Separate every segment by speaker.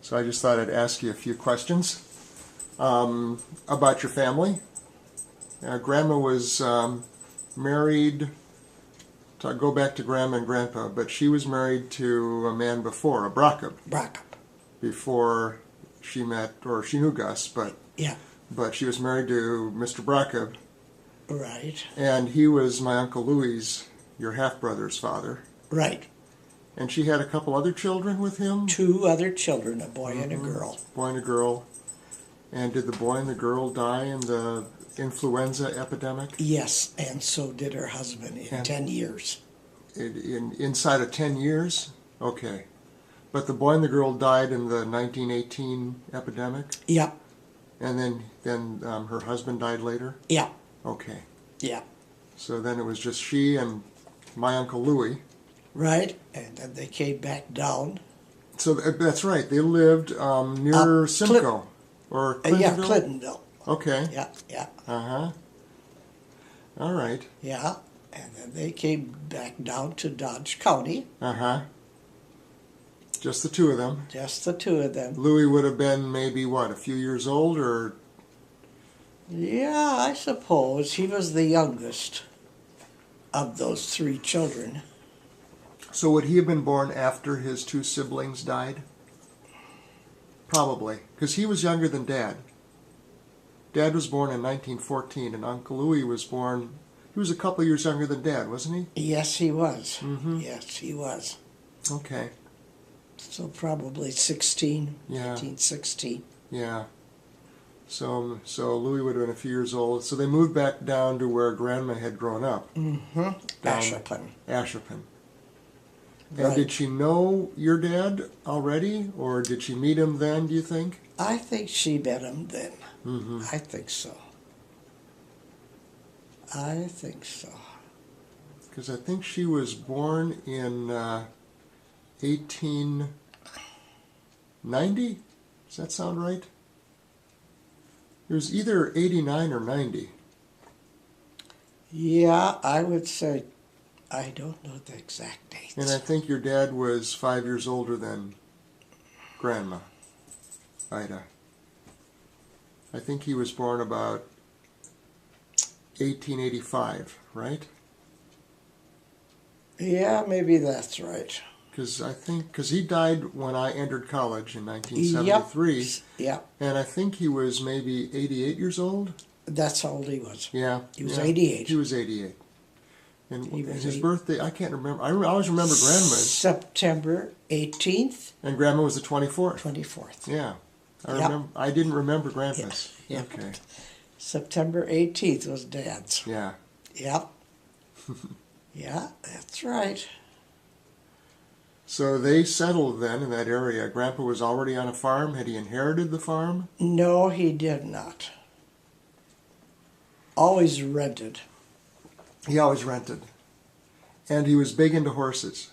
Speaker 1: So I just thought I'd ask you a few questions about your family. Grandma was married, to go back to Grandma and Grandpa, but she was married to a man before, a Brackup. Before she met, or she knew Gus, but
Speaker 2: Yeah.
Speaker 1: But she was married to Mr. Brackup.
Speaker 2: Right.
Speaker 1: And he was my Uncle Louis, your half-brother's father.
Speaker 2: Right.
Speaker 1: And she had a couple other children with him?
Speaker 2: 2 other children, a boy and a girl.
Speaker 1: Boy and a girl. And did the boy and the girl die in the influenza epidemic?
Speaker 2: Yes, and so did her husband in 10 years.
Speaker 1: Inside of 10 years? Okay. But the boy and the girl died in the 1918 epidemic?
Speaker 2: Yep.
Speaker 1: And then her husband died later?
Speaker 2: Yeah.
Speaker 1: Okay.
Speaker 2: Yeah.
Speaker 1: So then it was just she and my Uncle Louis.
Speaker 2: Right, and then they came back down.
Speaker 1: So that's right. They lived near Simcoe or Clintonville?
Speaker 2: Yeah, Clintonville.
Speaker 1: Okay.
Speaker 2: Yeah, yeah.
Speaker 1: Uh-huh. All right.
Speaker 2: Yeah, and then they came back down to Dodge County.
Speaker 1: Uh-huh. Just the two of them.
Speaker 2: Just the 2 of them.
Speaker 1: Louis would have been maybe, what, a few years old, or?
Speaker 2: Yeah, I suppose. He was the youngest of those 3 children.
Speaker 1: So would he have been born after his 2 siblings died? Probably, because he was younger than Dad. Dad was born in 1914, and Uncle Louis was born, he was a couple years younger than Dad, wasn't he?
Speaker 2: Yes, he was.
Speaker 1: Mm-hmm.
Speaker 2: Yes, he was.
Speaker 1: Okay.
Speaker 2: So probably 16,
Speaker 1: Yeah.
Speaker 2: 1916.
Speaker 1: Yeah. So Louis would have been a few years old. So they moved back down to where Grandma had grown up.
Speaker 2: Mm-hmm. Asherpan.
Speaker 1: Asherpan. And
Speaker 2: Right.
Speaker 1: did she know your dad already, or did she meet him then, do you think?
Speaker 2: I think she met him then.
Speaker 1: Mm-hmm.
Speaker 2: I think so. I think so.
Speaker 1: Because I think she was born in 1890? Does that sound right? It was either 89 or 90.
Speaker 2: Yeah, I would say, I don't know the exact dates.
Speaker 1: And I think your dad was 5 years older than Grandma, Ida. I think he was born about 1885, right?
Speaker 2: Yeah, maybe that's right.
Speaker 1: Because he died when I entered college in 1973.
Speaker 2: Yep.
Speaker 1: And I think he was maybe 88 years old.
Speaker 2: That's how old he was.
Speaker 1: Yeah.
Speaker 2: He was 88.
Speaker 1: He was 88. And
Speaker 2: He was
Speaker 1: his birthday, I can't remember. I always remember Grandma's.
Speaker 2: September 18th.
Speaker 1: And Grandma was the 24th.
Speaker 2: 24th.
Speaker 1: Yeah.
Speaker 2: Yep.
Speaker 1: I didn't remember Grandpa's.
Speaker 2: Yeah.
Speaker 1: Okay.
Speaker 2: September 18th was Dad's.
Speaker 1: Yeah.
Speaker 2: Yep. Yeah, that's right.
Speaker 1: So they settled then in that area. Grandpa was already on a farm. Had he inherited the farm?
Speaker 2: No, he did not. Always rented.
Speaker 1: He always rented. And he was big into horses.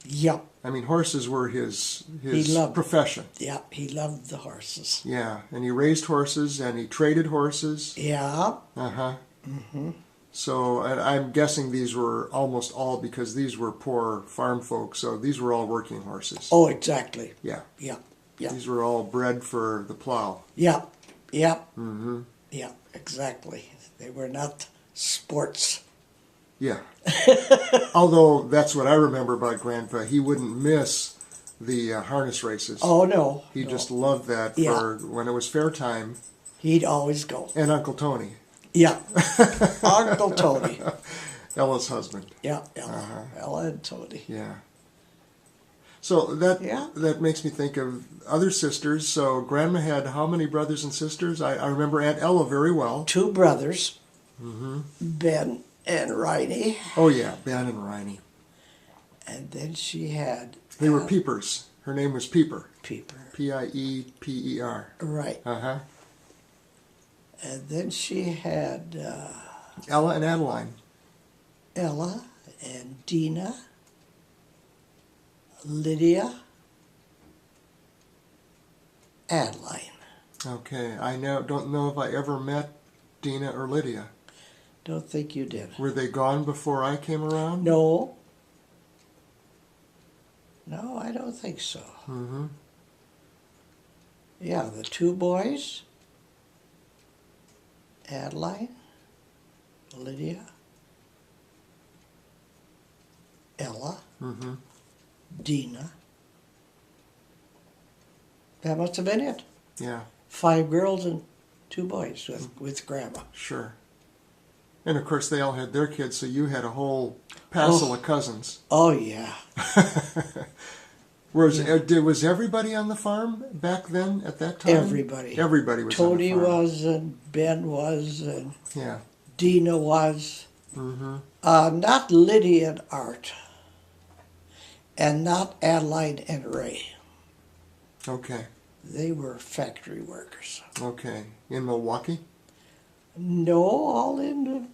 Speaker 2: Yep.
Speaker 1: I mean, horses were his
Speaker 2: loved
Speaker 1: profession.
Speaker 2: Yep, he loved the horses.
Speaker 1: Yeah, and he raised horses and he traded horses.
Speaker 2: Yeah.
Speaker 1: Uh-huh. Mm-hmm. So, and I'm guessing these were almost all, because these were poor farm folk, so these were all working horses.
Speaker 2: Oh, exactly.
Speaker 1: Yeah.
Speaker 2: Yeah. Yeah.
Speaker 1: These were all bred for the plow.
Speaker 2: Yeah. Yeah.
Speaker 1: Mm-hmm.
Speaker 2: Yeah, exactly. They were not sports.
Speaker 1: Yeah. Although, that's what I remember about Grandpa. He wouldn't miss the harness races.
Speaker 2: Oh, no.
Speaker 1: He
Speaker 2: no.
Speaker 1: just loved that for when it was fair time.
Speaker 2: He'd always go.
Speaker 1: And Uncle Tony.
Speaker 2: Yeah. Uncle Tony.
Speaker 1: Ella's husband.
Speaker 2: Yeah, Ella. Ella and Tony.
Speaker 1: Yeah. So that makes me think of other sisters. So Grandma had how many brothers and sisters? I remember Aunt Ella very well.
Speaker 2: 2 brothers,
Speaker 1: Mm-hmm.
Speaker 2: Ben and Riney.
Speaker 1: Oh yeah, Ben and Riney.
Speaker 2: And then she had...
Speaker 1: They were Peepers. Her name was Peeper.
Speaker 2: Peeper.
Speaker 1: Pieper.
Speaker 2: Right.
Speaker 1: Uh-huh.
Speaker 2: And then she had
Speaker 1: Ella and Adeline.
Speaker 2: Ella and Dina, Lydia, Adeline.
Speaker 1: Okay, I don't know if I ever met Dina or Lydia.
Speaker 2: Don't think you did.
Speaker 1: Were they gone before I came around?
Speaker 2: No. No, I don't think so.
Speaker 1: Mm-hmm.
Speaker 2: Yeah, the two boys, Adeline, Lydia, Ella,
Speaker 1: Mm-hmm.
Speaker 2: Dina. That must have been it.
Speaker 1: Yeah,
Speaker 2: 5 girls and 2 boys with Grandma.
Speaker 1: sure. And of course, they all had their kids, so you had a whole passel of cousins.
Speaker 2: Oh, yeah.
Speaker 1: Was everybody on the farm back then at that time?
Speaker 2: Everybody.
Speaker 1: Everybody was
Speaker 2: Tony
Speaker 1: on the farm.
Speaker 2: was, and Ben was, and
Speaker 1: Yeah.
Speaker 2: Dina was.
Speaker 1: Mm-hmm.
Speaker 2: Not Lydia and Art. And not Adeline and Ray.
Speaker 1: Okay.
Speaker 2: They were factory workers.
Speaker 1: Okay. In Milwaukee?
Speaker 2: No, all in the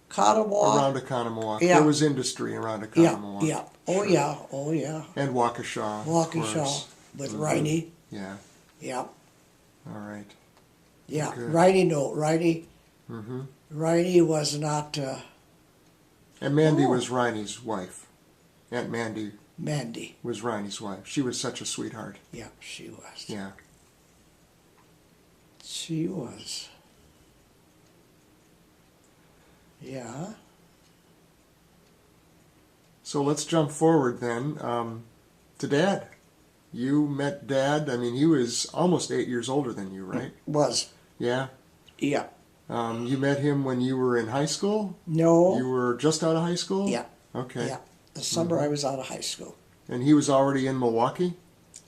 Speaker 2: Cottabawa.
Speaker 1: Around Economowoc.
Speaker 2: Yeah.
Speaker 1: There was industry around
Speaker 2: Yeah,
Speaker 1: Economowoc.
Speaker 2: yeah. Oh,
Speaker 1: Sure.
Speaker 2: yeah, oh, yeah.
Speaker 1: And Waukesha. of
Speaker 2: Waukesha
Speaker 1: course.
Speaker 2: with
Speaker 1: Mhm.
Speaker 2: Riney.
Speaker 1: Yeah.
Speaker 2: Yeah,
Speaker 1: All right.
Speaker 2: yeah.
Speaker 1: Good.
Speaker 2: Riney, no, Riney.
Speaker 1: Mm-hmm.
Speaker 2: Riney was not
Speaker 1: And Mandy
Speaker 2: Oh.
Speaker 1: was Riney's wife. Aunt Mandy
Speaker 2: Mandy.
Speaker 1: was Riney's wife. She was such a sweetheart.
Speaker 2: Yeah, she was.
Speaker 1: Yeah.
Speaker 2: She was. Yeah.
Speaker 1: So let's jump forward then to Dad. You met Dad. I mean, he was almost 8 years older than you, right?
Speaker 2: Was.
Speaker 1: Yeah.
Speaker 2: Yeah.
Speaker 1: You met him when you were in high school?
Speaker 2: No.
Speaker 1: You were just out of high school?
Speaker 2: Yeah.
Speaker 1: Okay.
Speaker 2: Yeah. The summer I was out of high school.
Speaker 1: And he was already in Milwaukee?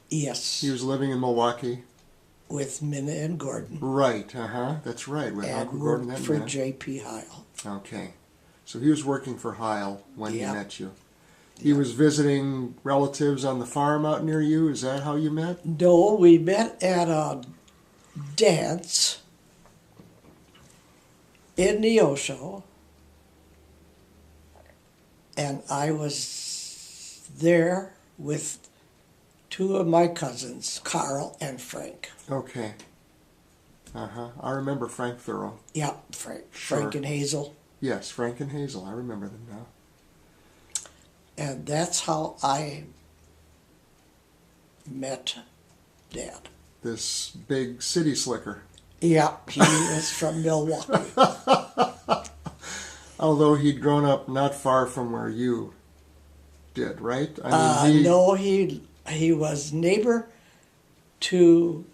Speaker 2: Yes.
Speaker 1: He was living in Milwaukee?
Speaker 2: With Minna and Gordon.
Speaker 1: Right. That's right. With
Speaker 2: And
Speaker 1: Uncle Gordon
Speaker 2: worked
Speaker 1: and
Speaker 2: for
Speaker 1: Minna.
Speaker 2: J.P. Heil.
Speaker 1: Okay. So he was working for Heil when he
Speaker 2: Yeah.
Speaker 1: met you. He was visiting relatives on the farm out near you. Is that how you met?
Speaker 2: No, we met at a dance in Neosho, and I was there with 2 of my cousins, Carl and Frank.
Speaker 1: Okay. I remember Frank Thorough.
Speaker 2: Yeah, Frank.
Speaker 1: Sure.
Speaker 2: Frank and Hazel.
Speaker 1: Yes, Frank and Hazel. I remember them now.
Speaker 2: And that's how I met Dad.
Speaker 1: This big city slicker.
Speaker 2: Yeah, he was from Milwaukee.
Speaker 1: Although he'd grown up not far from where you did, right? I mean,
Speaker 2: No, he was neighbor to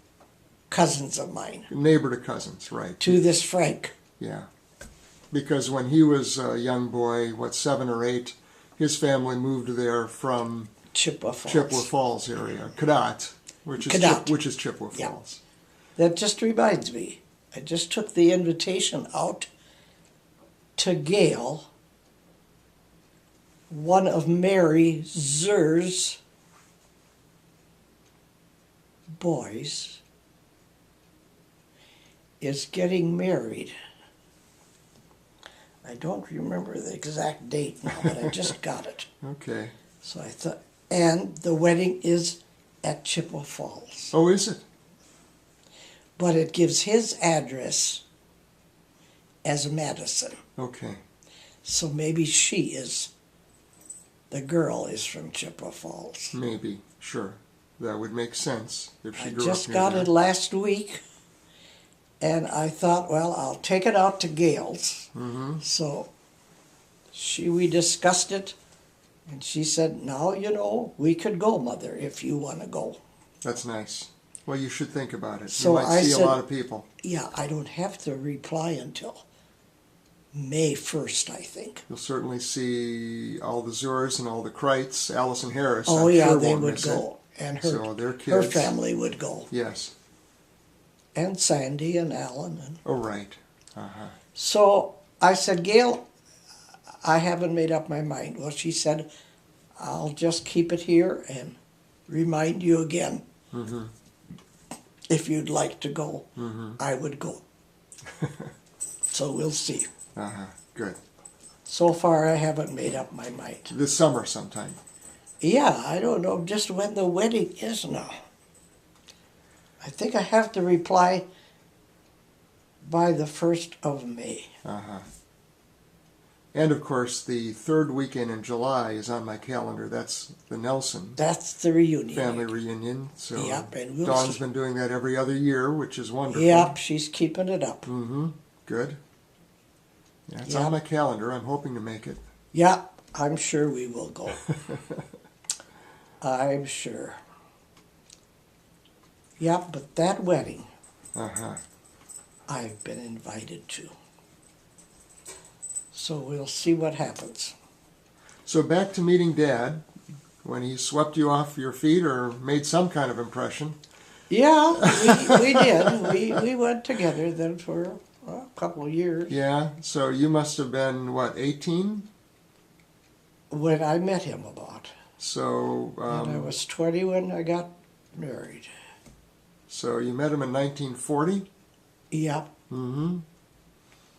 Speaker 2: cousins of mine,
Speaker 1: neighbor to cousins, right?
Speaker 2: to this Frank.
Speaker 1: Yeah. Because when he was a young boy, 7 or 8, his family moved there from
Speaker 2: Chippewa Falls.
Speaker 1: Chippewa Falls area, Cadott, which is
Speaker 2: Cadott.
Speaker 1: which is Chippewa
Speaker 2: Yeah.
Speaker 1: Falls.
Speaker 2: That just reminds me. I just took the invitation out to Gail, one of Mary Zer's boys is getting married. I don't remember the exact date now, but I just got it.
Speaker 1: Okay.
Speaker 2: So I thought, and the wedding is at Chippewa Falls.
Speaker 1: Oh, is it?
Speaker 2: But it gives his address as Madison.
Speaker 1: Okay.
Speaker 2: So maybe the girl is from Chippewa Falls.
Speaker 1: Maybe. Sure. That would make sense if she
Speaker 2: I
Speaker 1: grew
Speaker 2: just
Speaker 1: up near
Speaker 2: got
Speaker 1: there.
Speaker 2: it last week, and I thought, well, I'll take it out to Gail's.
Speaker 1: Mm-hmm.
Speaker 2: So we discussed it, and she said, now, we could go, Mother, if you want to go.
Speaker 1: That's nice. Well, you should think about it.
Speaker 2: So
Speaker 1: you might
Speaker 2: I
Speaker 1: see
Speaker 2: said-
Speaker 1: a lot of people.
Speaker 2: Yeah, I don't have to reply until May 1st, I think.
Speaker 1: You'll certainly see all the Zurs and all the Kreitz, Allison Harris.
Speaker 2: Oh,
Speaker 1: I'm
Speaker 2: yeah,
Speaker 1: sure
Speaker 2: they
Speaker 1: won't
Speaker 2: would
Speaker 1: miss
Speaker 2: go. And
Speaker 1: So their
Speaker 2: her
Speaker 1: kids.
Speaker 2: family would go.
Speaker 1: Yes.
Speaker 2: And Sandy and Alan. And
Speaker 1: Oh, right. Uh-huh.
Speaker 2: so I said, Gail, I haven't made up my mind. Well, she said, I'll just keep it here and remind you again.
Speaker 1: Mm-hmm.
Speaker 2: If you'd like to go,
Speaker 1: Mm-hmm.
Speaker 2: I would go. So we'll see.
Speaker 1: Uh-huh. Good.
Speaker 2: So far, I haven't made up my mind.
Speaker 1: This summer sometime.
Speaker 2: Yeah, I don't know just when the wedding is now. I think I have to reply by the 1st of May.
Speaker 1: Uh-huh. And of course, the third weekend in July is on my calendar. That's the Nelson
Speaker 2: That's the reunion.
Speaker 1: family reunion. So
Speaker 2: Yep, and we'll
Speaker 1: Dawn's been doing that every other year, which is wonderful.
Speaker 2: Yep, she's keeping it up.
Speaker 1: Mm-hmm. Good. Yeah, it's
Speaker 2: Yep.
Speaker 1: on my calendar. I'm hoping to make it.
Speaker 2: Yep, I'm sure we will go. I'm sure. Yep, but that wedding
Speaker 1: Uh-huh.
Speaker 2: I've been invited to. So we'll see what happens.
Speaker 1: So back to meeting Dad, when he swept you off your feet or made some kind of impression.
Speaker 2: Yeah, we did. We went together then for a couple of years.
Speaker 1: Yeah, so you must have been, what, 18?
Speaker 2: When I met him about.
Speaker 1: So,
Speaker 2: And I was 20 when I got married.
Speaker 1: so you met him in 1940?
Speaker 2: Yep,
Speaker 1: Mm-hmm.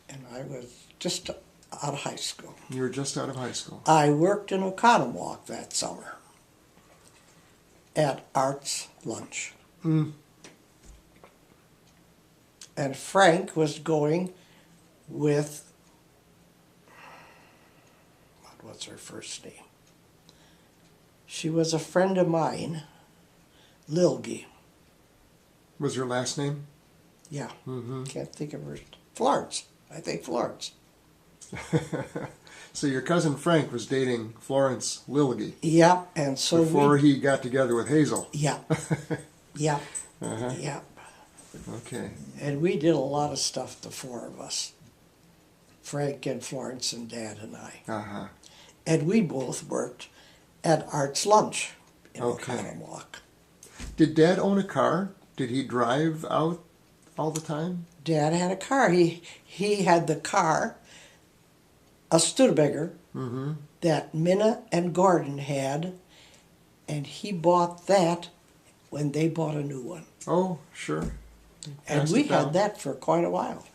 Speaker 2: and I was just out of high school.
Speaker 1: You were just out of high school.
Speaker 2: I worked in Oconomowoc that summer at Arts Lunch.
Speaker 1: Mm.
Speaker 2: And Frank was going with, what's her first name? She was a friend of mine, Lilgy.
Speaker 1: Was your last name?
Speaker 2: Yeah,
Speaker 1: Mm-hmm.
Speaker 2: can't think of her. Florence, I think Florence.
Speaker 1: So your cousin Frank was dating Florence Lilgy
Speaker 2: Yep, and so
Speaker 1: before he got together with Hazel.
Speaker 2: Yep, yep,
Speaker 1: Uh-huh.
Speaker 2: yep.
Speaker 1: Okay.
Speaker 2: And we did a lot of stuff, the four of us. Frank and Florence and Dad and I.
Speaker 1: Uh-huh.
Speaker 2: And we both worked at Arts Lunch in
Speaker 1: Okay.
Speaker 2: Oconomowoc.
Speaker 1: Did Dad own a car? Did he drive out all the time?
Speaker 2: Dad had a car. He had the car, a Studebaker,
Speaker 1: Mm-hmm.
Speaker 2: that Minna and Gordon had, and he bought that when they bought a new one.
Speaker 1: Oh, sure.
Speaker 2: And
Speaker 1: Passed
Speaker 2: we
Speaker 1: it down.
Speaker 2: had that for quite a while.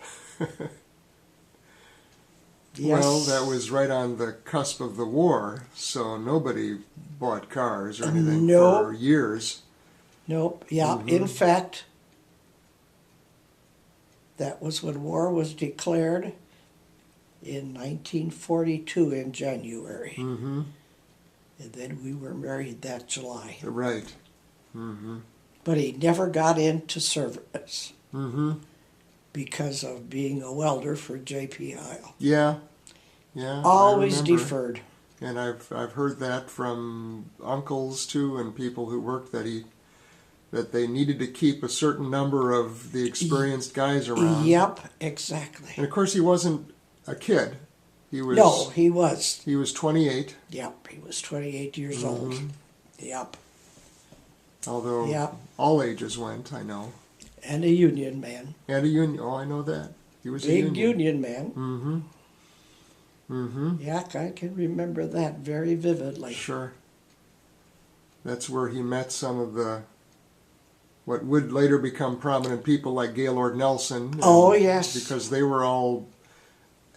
Speaker 2: Yes.
Speaker 1: Well, that was right on the cusp of the war, so nobody bought cars or anything
Speaker 2: No.
Speaker 1: for years.
Speaker 2: Nope. Yeah.
Speaker 1: Mhm.
Speaker 2: In fact, that was when war was declared in 1942 in January.
Speaker 1: Mm-hmm.
Speaker 2: And then we were married that July.
Speaker 1: Right. Mm-hmm.
Speaker 2: But he never got into service
Speaker 1: Mm-hmm.
Speaker 2: because of being a welder for JPI.
Speaker 1: Yeah. Yeah. I
Speaker 2: Always
Speaker 1: remember.
Speaker 2: deferred.
Speaker 1: And I've heard that from uncles too, and people who worked that they needed to keep a certain number of the experienced guys around.
Speaker 2: Yep, exactly.
Speaker 1: And of course, he wasn't a kid. He was.
Speaker 2: No, he was.
Speaker 1: He was 28.
Speaker 2: Yep, he was 28 years old.
Speaker 1: Mhm.
Speaker 2: Yep.
Speaker 1: Although
Speaker 2: Yep.
Speaker 1: all ages went, I know.
Speaker 2: And a union man.
Speaker 1: And a union. Oh, I know that. He was a
Speaker 2: Big
Speaker 1: union.
Speaker 2: union man.
Speaker 1: Mm-hmm. Mm-hmm.
Speaker 2: Yeah, I can remember that very vividly.
Speaker 1: Sure. That's where he met some of the, what would later become prominent people like Gaylord Nelson.
Speaker 2: Oh, yes.
Speaker 1: Because they were all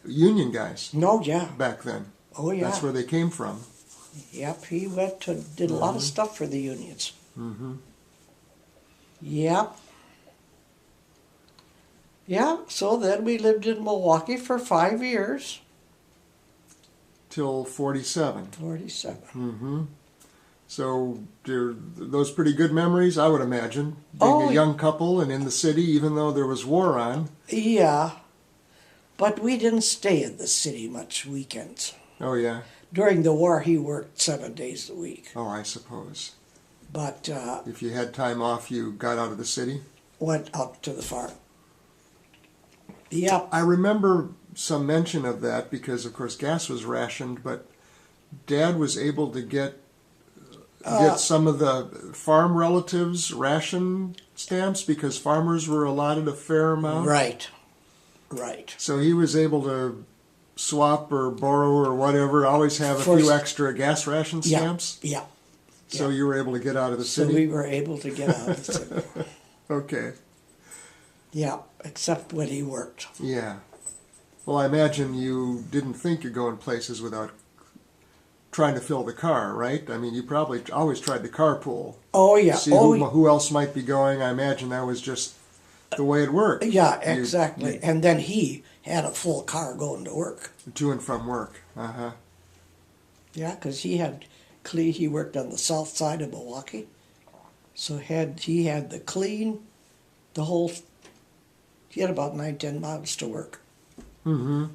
Speaker 1: union guys
Speaker 2: No, yeah.
Speaker 1: back then.
Speaker 2: Oh, yeah.
Speaker 1: That's where they came from.
Speaker 2: Yep, he did a lot of stuff for the unions.
Speaker 1: Mm-hmm.
Speaker 2: Yep. Yeah, so then we lived in Milwaukee for 5 years.
Speaker 1: Till 47.
Speaker 2: 47.
Speaker 1: Mm-hmm. So, those pretty good memories, I would imagine. Being
Speaker 2: Oh,
Speaker 1: a young couple and in the city, even though there was war on.
Speaker 2: Yeah, but we didn't stay in the city much weekends.
Speaker 1: Oh, yeah.
Speaker 2: During the war, he worked 7 days a week.
Speaker 1: Oh, I suppose.
Speaker 2: But
Speaker 1: If you had time off, you got out of the city?
Speaker 2: went out to the farm. Yep.
Speaker 1: I remember some mention of that because, of course, gas was rationed, but Dad was able to get some of the farm relatives' ration stamps because farmers were allotted a fair amount.
Speaker 2: Right. Right.
Speaker 1: So he was able to swap or borrow or whatever, always have a
Speaker 2: For-
Speaker 1: few extra gas ration
Speaker 2: Yeah.
Speaker 1: stamps.
Speaker 2: Yeah.
Speaker 1: So you were able to get out of the
Speaker 2: So
Speaker 1: city?
Speaker 2: we were able to get out of the city.
Speaker 1: Okay.
Speaker 2: Yeah, except when he worked.
Speaker 1: Yeah. Well, I imagine you didn't think you'd go in places without trying to fill the car, right? I mean, you probably always tried to carpool.
Speaker 2: Oh, yeah.
Speaker 1: See
Speaker 2: Oh,
Speaker 1: who else might be going. I imagine that was just the way it worked.
Speaker 2: Yeah, exactly. And then he had a full car going to work.
Speaker 1: To and from work. Uh-huh.
Speaker 2: Yeah, because he worked on the south side of Milwaukee. So he had the clean, he had about 9-10 miles to work.
Speaker 1: Mm-hmm.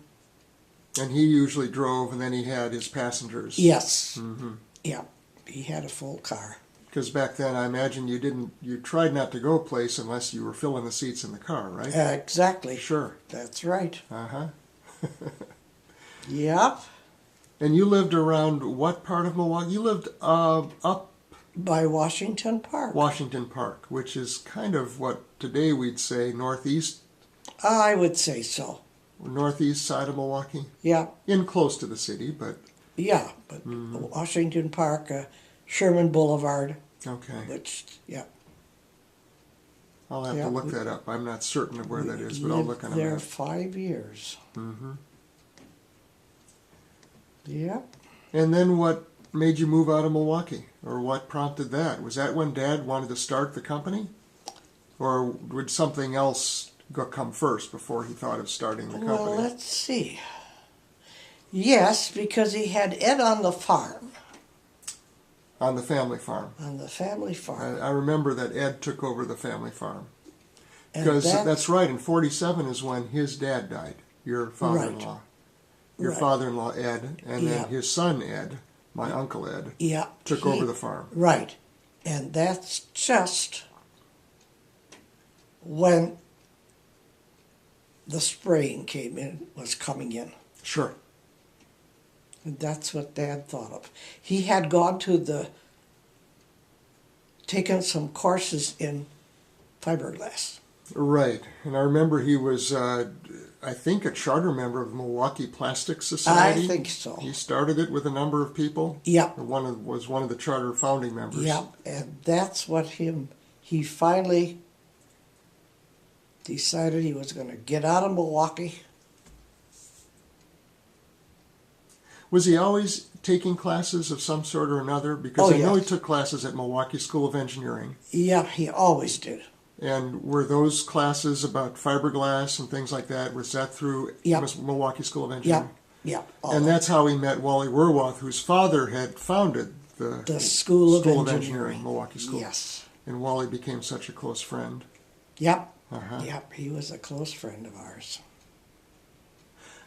Speaker 1: And he usually drove, and then he had his passengers.
Speaker 2: Yes.
Speaker 1: Mm-hmm.
Speaker 2: Yeah, he had a full car.
Speaker 1: Because back then, I imagine you tried not to go a place unless you were filling the seats in the car, right?
Speaker 2: Exactly.
Speaker 1: Sure.
Speaker 2: That's right.
Speaker 1: Uh-huh.
Speaker 2: Yep.
Speaker 1: And you lived around what part of Milwaukee? You lived up
Speaker 2: By Washington Park.
Speaker 1: Washington Park, which is kind of what today we'd say northeast
Speaker 2: I would say so.
Speaker 1: northeast side of Milwaukee.
Speaker 2: Yeah.
Speaker 1: In close to the city, but
Speaker 2: Yeah, but Washington Park, Sherman Boulevard,
Speaker 1: okay.
Speaker 2: which, yeah.
Speaker 1: I'll have
Speaker 2: Yeah,
Speaker 1: to look that up. I'm not certain of where that is, but I'll look on a
Speaker 2: there
Speaker 1: map.
Speaker 2: 5 years.
Speaker 1: Mm-hmm.
Speaker 2: Yep.
Speaker 1: And then what made you move out of Milwaukee? Or what prompted that? Was that when Dad wanted to start the company? Or would something else come first before he thought of starting the company?
Speaker 2: Well, let's see. Yes, because he had Ed on the farm,
Speaker 1: On the family farm.
Speaker 2: on the family farm.
Speaker 1: I remember that Ed took over the family farm.
Speaker 2: And
Speaker 1: Because that's right, in 47 is when his dad died, your father-in-law.
Speaker 2: Right.
Speaker 1: Your
Speaker 2: Right.
Speaker 1: father-in-law, Ed, and
Speaker 2: Yeah.
Speaker 1: then his son, Ed, my uncle Ed,
Speaker 2: Yeah.
Speaker 1: took over the farm.
Speaker 2: Right. And that's just when the spraying was coming in.
Speaker 1: Sure.
Speaker 2: And that's what Dad thought of. He had gone taken some courses in fiberglass.
Speaker 1: Right. And I remember he was, I think, a charter member of the Milwaukee Plastic Society.
Speaker 2: I think so.
Speaker 1: He started it with a number of people.
Speaker 2: Yep.
Speaker 1: Was one of the charter founding members.
Speaker 2: Yep. And that's what he finally decided he was going to get out of Milwaukee.
Speaker 1: Was he always taking classes of some sort or another? Because
Speaker 2: Oh,
Speaker 1: I know he
Speaker 2: yes.
Speaker 1: took classes at Milwaukee School of Engineering.
Speaker 2: Yeah, he always did.
Speaker 1: And were those classes about fiberglass and things like that? Was that through
Speaker 2: Yep.
Speaker 1: Milwaukee School of Engineering?
Speaker 2: Yep.
Speaker 1: And that's how he met Wally Werwath, whose father had founded
Speaker 2: the School of
Speaker 1: Engineering,
Speaker 2: Engineering.
Speaker 1: Milwaukee School.
Speaker 2: Yes.
Speaker 1: And Wally became such a close friend.
Speaker 2: Yep.
Speaker 1: Uh-huh.
Speaker 2: Yep. He was a close friend of ours.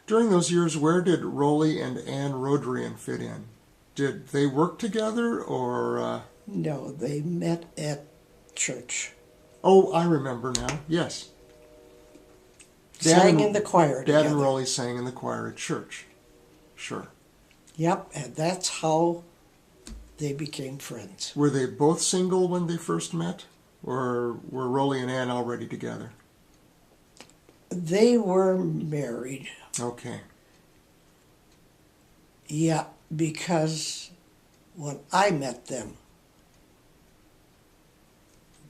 Speaker 1: During those years, where did Rolly and Ann Rodrian fit in? Did they work together, or...
Speaker 2: No, they met at church.
Speaker 1: Oh, I remember now. Yes.
Speaker 2: Sang in the choir
Speaker 1: Dad and
Speaker 2: together.
Speaker 1: Rolly sang in the choir at church. Sure.
Speaker 2: Yep, and that's how they became friends.
Speaker 1: Were they both single when they first met? Or were Rolly and Ann already together?
Speaker 2: They were married.
Speaker 1: Okay.
Speaker 2: Yeah, because when I met them,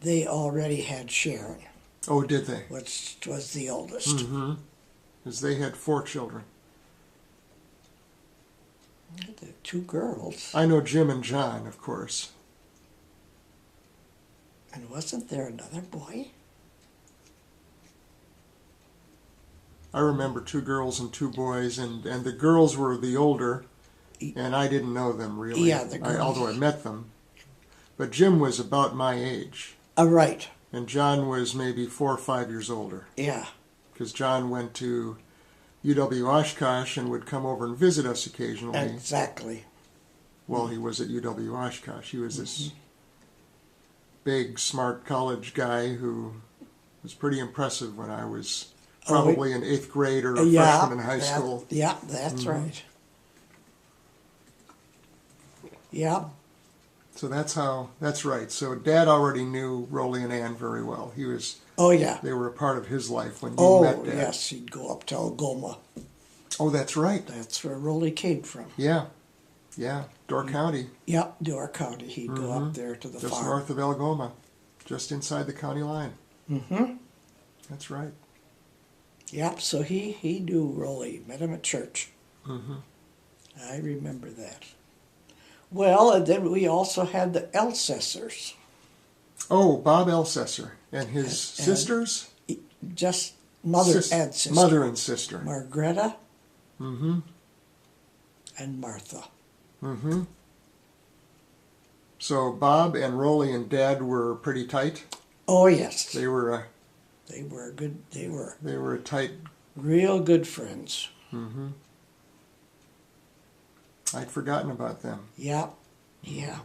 Speaker 2: they already had Sharon,
Speaker 1: Oh, did they?
Speaker 2: which was the oldest.
Speaker 1: Mm-hmm. Because they had 4 children.
Speaker 2: The 2 girls.
Speaker 1: I know Jim and John, of course.
Speaker 2: And wasn't there another boy?
Speaker 1: I remember 2 girls and 2 boys, and the girls were the older, and I didn't know them really.
Speaker 2: Yeah, the girls.
Speaker 1: Although I met them. But Jim was about my age,
Speaker 2: Right.
Speaker 1: and John was maybe 4 or 5 years older.
Speaker 2: Yeah.
Speaker 1: Because John went to UW Oshkosh and would come over and visit us occasionally
Speaker 2: Exactly.
Speaker 1: while he was at UW Oshkosh. He was this big, smart college guy who was pretty impressive when I was probably in 8th grade or a freshman in high school.
Speaker 2: Yeah, that's right. Yeah.
Speaker 1: So that's right. So Dad already knew Rolly and Ann very well.
Speaker 2: Oh, yeah.
Speaker 1: They were a part of his life when you met Dad.
Speaker 2: Yes, he'd go up to Algoma.
Speaker 1: Oh, that's right.
Speaker 2: That's where Rolly came from.
Speaker 1: Yeah. Yeah. Door County.
Speaker 2: Yep, Door County. He'd go up there to the
Speaker 1: Just
Speaker 2: farm.
Speaker 1: north of Algoma. Just inside the county line.
Speaker 2: Mm-hmm.
Speaker 1: That's right.
Speaker 2: Yep, so he knew Rolly. Met him at church.
Speaker 1: Mm-hmm.
Speaker 2: I remember that. Well, and then we also had the Elsessers.
Speaker 1: Oh, Bob Elsesser and his sisters?
Speaker 2: just mother
Speaker 1: Sis-
Speaker 2: and sister.
Speaker 1: Mother and sister.
Speaker 2: Margreta
Speaker 1: Mm-hmm.
Speaker 2: and Martha.
Speaker 1: Mm-hmm. So Bob and Rolly and Dad were pretty tight.
Speaker 2: Oh yes,
Speaker 1: They were
Speaker 2: good. They were
Speaker 1: a tight.
Speaker 2: real good friends.
Speaker 1: Mm-hmm. I'd forgotten about them.
Speaker 2: Yeah, yeah,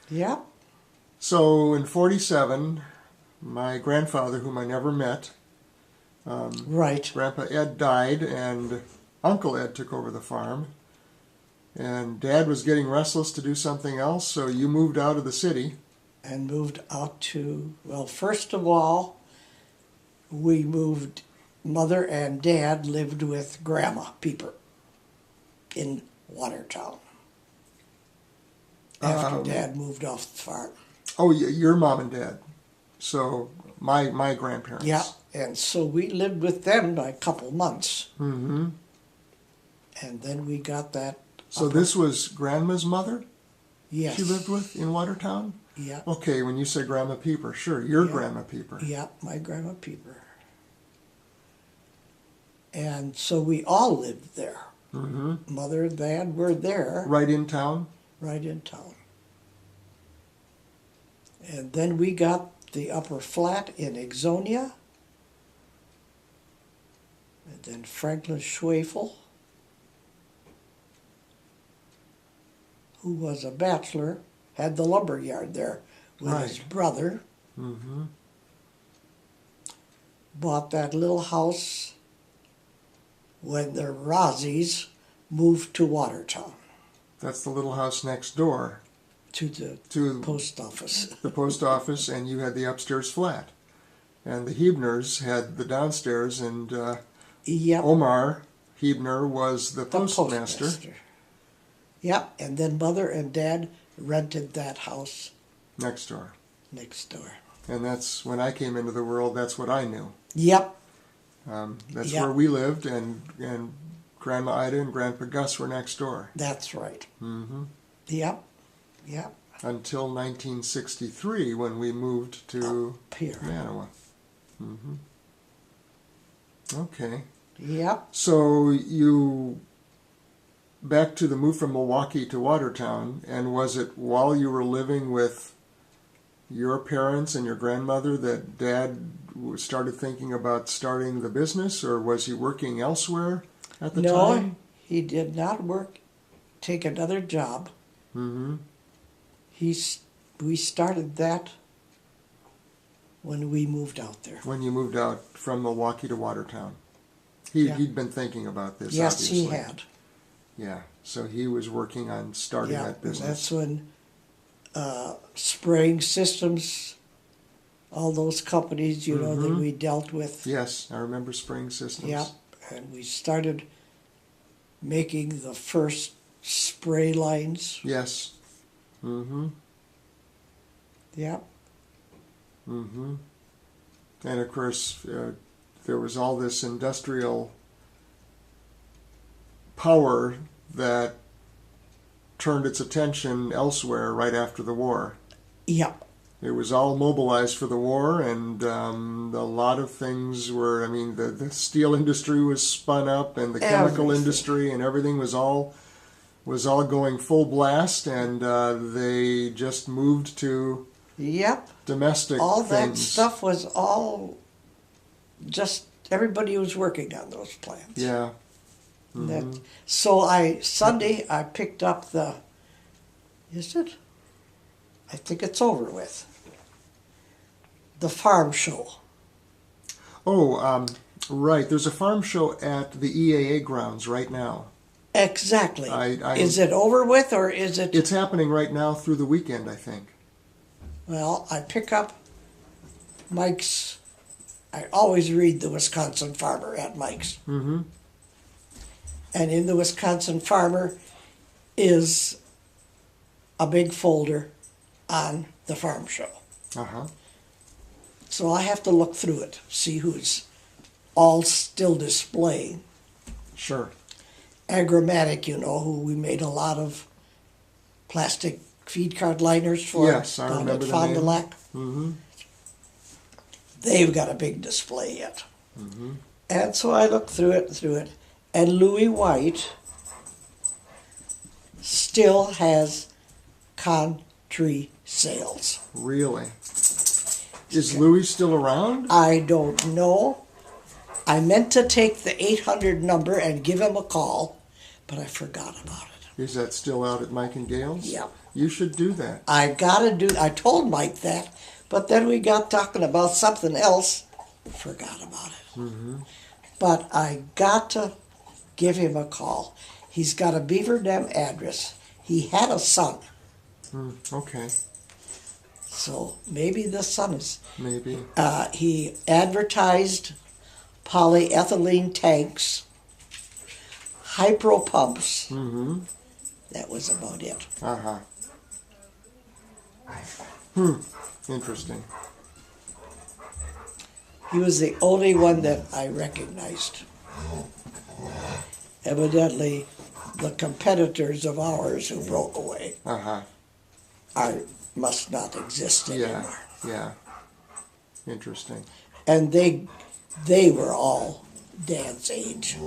Speaker 2: yeah.
Speaker 1: So in '47, my grandfather, whom I never met,
Speaker 2: Right.
Speaker 1: Grandpa Ed died, and Uncle Ed took over the farm. And Dad was getting restless to do something else, so you moved out of the city.
Speaker 2: And moved out to, well, first of all, we moved, Mother and Dad lived with Grandma Pieper in Watertown. After Dad moved off the farm.
Speaker 1: Oh, your mom and dad. So my grandparents.
Speaker 2: Yeah, and so we lived with them a couple months.
Speaker 1: Mm-hmm.
Speaker 2: And then we got that.
Speaker 1: So this was Grandma's mother
Speaker 2: Yes.
Speaker 1: she lived with in Watertown?
Speaker 2: Yeah.
Speaker 1: Okay, when you say Grandma Pieper, sure, your
Speaker 2: Yeah.
Speaker 1: Grandma Pieper.
Speaker 2: Yeah, my Grandma Pieper. And so we all lived there.
Speaker 1: Mm-hmm.
Speaker 2: Mother and Dad were there.
Speaker 1: Right in town?
Speaker 2: Right in town. And then we got the upper flat in Ixonia. And then Franklin Schwefel, who was a bachelor, had the lumber yard there with his
Speaker 1: Right.
Speaker 2: brother.
Speaker 1: Mm-hmm.
Speaker 2: Bought that little house when the Rossis moved to Watertown,
Speaker 1: That's the little house next door
Speaker 2: to the
Speaker 1: to
Speaker 2: post office.
Speaker 1: the post office, and you had the upstairs flat. And the Hebners had the downstairs, and
Speaker 2: Yep.
Speaker 1: Omar Hebner was the
Speaker 2: The
Speaker 1: postmaster.
Speaker 2: Yep, and then Mother and Dad rented that house
Speaker 1: Next door.
Speaker 2: next door.
Speaker 1: And that's when I came into the world, that's what I knew.
Speaker 2: Yep,
Speaker 1: That's
Speaker 2: Yeah.
Speaker 1: where we lived, and Grandma Ida and Grandpa Gus were next door.
Speaker 2: that's right.
Speaker 1: Mm-hmm.
Speaker 2: Yep, yep,
Speaker 1: Until 1963, when we moved to
Speaker 2: up here.
Speaker 1: Manawa. Mm-hmm. Okay.
Speaker 2: Yep,
Speaker 1: So you, back to the move from Milwaukee to Watertown, and was it while you were living with your parents and your grandmother that Dad started thinking about starting the business, or was he working elsewhere at the
Speaker 2: no,
Speaker 1: time?
Speaker 2: he did not take another job.
Speaker 1: Mm-hmm.
Speaker 2: We started that when we moved out there.
Speaker 1: When you moved out from Milwaukee to Watertown.
Speaker 2: Yeah.
Speaker 1: He'd been thinking about this,
Speaker 2: Yes,
Speaker 1: obviously.
Speaker 2: he had.
Speaker 1: Yeah, so he was working on starting
Speaker 2: Yeah,
Speaker 1: that business.
Speaker 2: that's when spraying systems, all those companies, you know, that
Speaker 1: Mhm.
Speaker 2: we dealt with.
Speaker 1: Yes, I remember Spring Systems.
Speaker 2: Yep, and we started making the first spray lines.
Speaker 1: Yes. Mm-hmm.
Speaker 2: Yep,
Speaker 1: Mm-hmm. And of course, there was all this industrial power that turned its attention elsewhere right after the war.
Speaker 2: yep,
Speaker 1: It was all mobilized for the war, and a lot of things were, I mean, the steel industry was spun up, and the chemical
Speaker 2: Everything.
Speaker 1: industry, and everything was all going full blast, and they just moved to
Speaker 2: yep.
Speaker 1: domestic
Speaker 2: All that
Speaker 1: things.
Speaker 2: stuff was all just, everybody was working on those plants.
Speaker 1: Yeah.
Speaker 2: And that-
Speaker 1: Mhm.
Speaker 2: so Sunday I picked up is it? I think it's over with. The farm show.
Speaker 1: Oh, right. There's a farm show at the EAA grounds right now.
Speaker 2: Exactly.
Speaker 1: I-
Speaker 2: Is it over with or is it?
Speaker 1: It's happening right now through the weekend, I think.
Speaker 2: Well, I pick up Mike's. I always read the Wisconsin Farmer at Mike's.
Speaker 1: Mm-hmm.
Speaker 2: And in the Wisconsin Farmer is a big folder on the farm show.
Speaker 1: Uh-huh.
Speaker 2: So I have to look through it, see who's all still displaying.
Speaker 1: Sure.
Speaker 2: Agrimatic, you know, who we made a lot of plastic feed card liners for
Speaker 1: Yes, I
Speaker 2: down
Speaker 1: remember
Speaker 2: at
Speaker 1: the
Speaker 2: Fond du
Speaker 1: name.
Speaker 2: Lac.
Speaker 1: Mm-hmm.
Speaker 2: They've got a big display yet.
Speaker 1: Mm-hmm.
Speaker 2: And so I looked through it, and Louis White still has country sales.
Speaker 1: Really? Is Louis still around?
Speaker 2: I don't know. I meant to take the 800 number and give him a call, but I forgot about it.
Speaker 1: Is that still out at Mike and Gail's?
Speaker 2: Yeah.
Speaker 1: You should do that.
Speaker 2: I told Mike that, but then we got talking about something else. Forgot about it.
Speaker 1: Mm-hmm.
Speaker 2: But I got to give him a call. He's got a Beaver Dam address. He had a son,
Speaker 1: Okay,
Speaker 2: so maybe the son is.
Speaker 1: maybe.
Speaker 2: He advertised polyethylene tanks, hypro pumps.
Speaker 1: Mm-hmm.
Speaker 2: That was about it.
Speaker 1: Uh-huh. Interesting.
Speaker 2: He was the only one that I recognized. Evidently, the competitors of ours who broke away
Speaker 1: Uh-huh.
Speaker 2: must not exist anymore.
Speaker 1: Yeah. Interesting.
Speaker 2: And they were all Dad's age.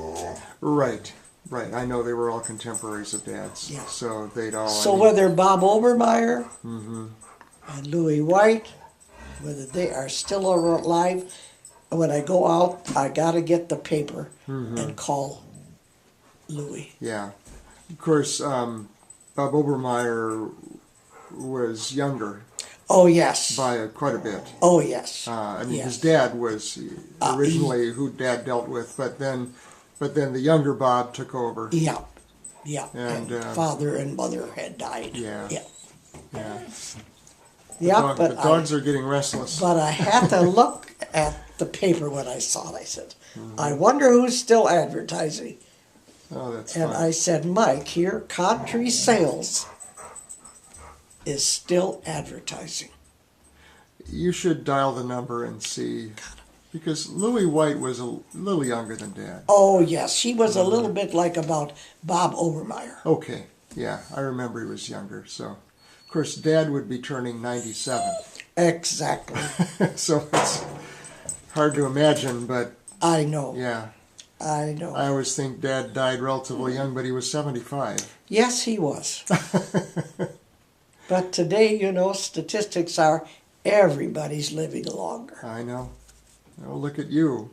Speaker 1: Right. I know they were all contemporaries of Dad's.
Speaker 2: Yeah.
Speaker 1: So they'd all...
Speaker 2: So whether Bob Obermeyer
Speaker 1: Mm-hmm.
Speaker 2: and Louis White, whether they are still alive, when I go out, I got to get the paper and call Louis.
Speaker 1: Yeah. Of course, Bob Obermeyer was younger
Speaker 2: Oh, yes.
Speaker 1: by quite a bit.
Speaker 2: Oh, yes.
Speaker 1: I mean,
Speaker 2: Yes.
Speaker 1: his dad was originally who Dad dealt with, but then the younger Bob took over.
Speaker 2: Yeah. Yeah.
Speaker 1: And,
Speaker 2: father and mother had died.
Speaker 1: Yeah.
Speaker 2: Yeah.
Speaker 1: Yeah.
Speaker 2: Yeah,
Speaker 1: The dogs are getting restless.
Speaker 2: But I had to look at the paper when I saw it. I said, I wonder who's still advertising.
Speaker 1: Oh, that's
Speaker 2: And
Speaker 1: fun.
Speaker 2: I said, Mike, here, Country Sales is still advertising.
Speaker 1: You should dial the number and see, because Louis White was a little younger than Dad.
Speaker 2: Oh, yes. She was a little bit like about Bob Obermeyer.
Speaker 1: Okay, yeah, I remember he was younger. So, of course, Dad would be turning 97.
Speaker 2: Exactly.
Speaker 1: So it's hard to imagine, but
Speaker 2: I know.
Speaker 1: yeah.
Speaker 2: I know.
Speaker 1: I always think Dad died relatively young, but he was 75.
Speaker 2: Yes, he was. But today, statistics are everybody's living longer.
Speaker 1: I know. Oh, look at you.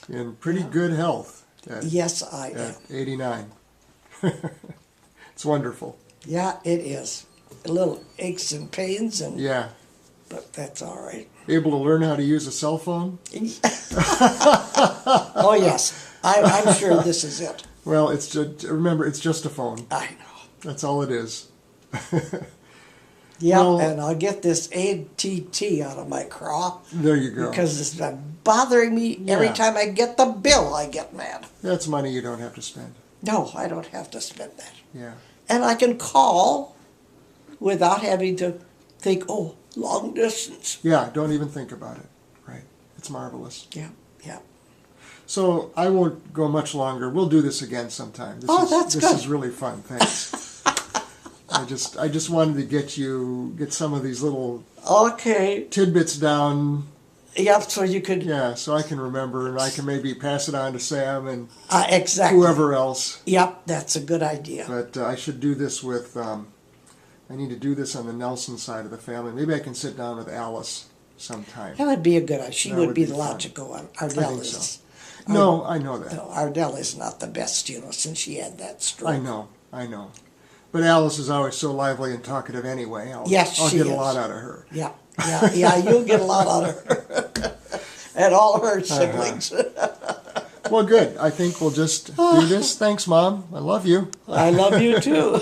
Speaker 1: In pretty good health
Speaker 2: Yes, I am.
Speaker 1: at 89. It's wonderful.
Speaker 2: Yeah, it is. A little aches and pains,
Speaker 1: Yeah.
Speaker 2: but that's all right.
Speaker 1: Able to learn how to use a cell phone?
Speaker 2: Oh, yes. I'm sure this is it.
Speaker 1: Well, remember, it's just a phone.
Speaker 2: I know.
Speaker 1: That's all it is.
Speaker 2: Yeah,
Speaker 1: Well-
Speaker 2: and I'll get this ATT out of my craw
Speaker 1: There you go.
Speaker 2: because it's been bothering me every
Speaker 1: Yeah.
Speaker 2: time I get the bill. I get mad.
Speaker 1: That's money you don't have to spend.
Speaker 2: No, I don't have to spend that.
Speaker 1: Yeah.
Speaker 2: And I can call without having to think, oh, long distance.
Speaker 1: Yeah, don't even think about it. Right. It's marvelous.
Speaker 2: Yeah, yeah.
Speaker 1: So I won't go much longer. We'll do this again sometime.
Speaker 2: That's
Speaker 1: this
Speaker 2: good.
Speaker 1: is really fun. Thanks. I just wanted to get some of these little
Speaker 2: Okay.
Speaker 1: tidbits down.
Speaker 2: Yep, so you could,
Speaker 1: Yeah, so I can remember and I can maybe pass it on to Sam and
Speaker 2: exactly.
Speaker 1: whoever else.
Speaker 2: Yep, that's a good idea.
Speaker 1: But I should do this with. I need to do this on the Nelson side of the family. Maybe I can sit down with Alice sometime.
Speaker 2: That would be a good idea. She
Speaker 1: That
Speaker 2: would
Speaker 1: would
Speaker 2: be
Speaker 1: be
Speaker 2: the
Speaker 1: fun.
Speaker 2: logical one.
Speaker 1: I
Speaker 2: Ardell
Speaker 1: think
Speaker 2: is.
Speaker 1: so. No, I know that.
Speaker 2: No, Ardell is not the best, since she had that stroke.
Speaker 1: I know. But Alice is always so lively and talkative anyway. I'll
Speaker 2: Yes,
Speaker 1: get
Speaker 2: she
Speaker 1: a
Speaker 2: is.
Speaker 1: lot out of her.
Speaker 2: Yeah, you'll get a lot out of her. And all her siblings.
Speaker 1: Well, good. I think we'll just do this. Thanks, Mom. I love you.
Speaker 2: I love you too.